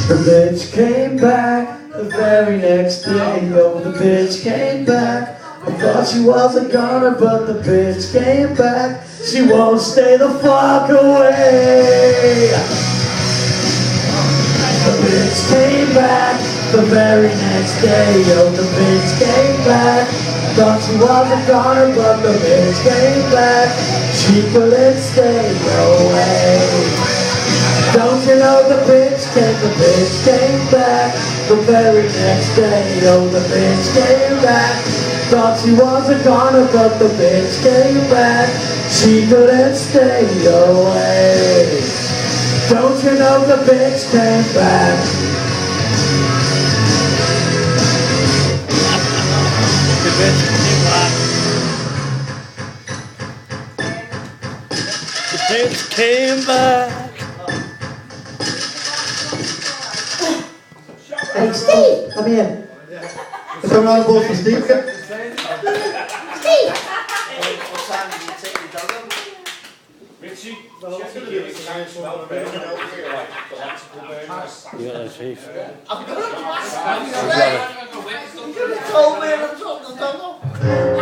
The bitch came back the very next day. Oh, the bitch came back. I thought she was a goner, but the bitch came back. She won't stay the fuck away. The bitch came back the very next day. Oh, the bitch came back. Thought she was a goner, but the bitch came back. She couldn't stay away. Don't you know the bitch came back the very next day. Oh, the bitch came back. Thought she was a goner, but the bitch came back. She couldn't stay away. Don't you know the bitch came back? The bitch came back. The bitch came back. Hey, Steve, come here. Is there no ball for Steve? Steve! What time did you take your dog out? Richie? You got those teeth. You could have told me and I told the dog off.